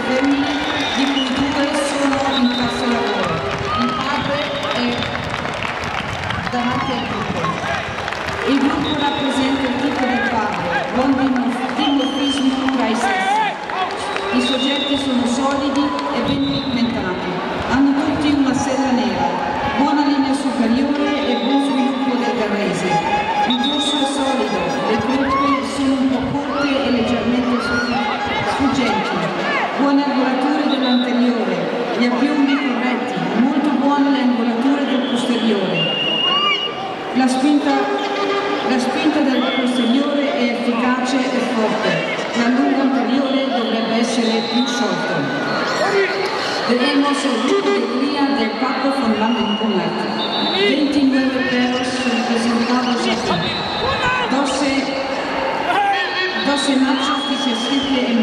femmine, di cui 2 sono in classe lavoro. Il padre è davanti al gruppo. Il gruppo rappresenta il tipo del padre, buon dimorfismo tra i sessi. I soggetti sono solidi e ben pigmentati, hanno tutti una sella nera, buona linea superiore e buon sviluppo del garrese. Il dorso è solido, le crocche sono un po' corte e leggermente sfuggenti, buone angolature dell'anteriore, gli abbiombi corretti, molto buone le angolature del posteriore. La spinta del posteriore è efficace e forte. L'allungo anteriore dovrebbe essere più sciolto. Vedemos el grupo de cría del Pacto von Langenkunert. 29 perros representados aquí. 12 machos que se sienten en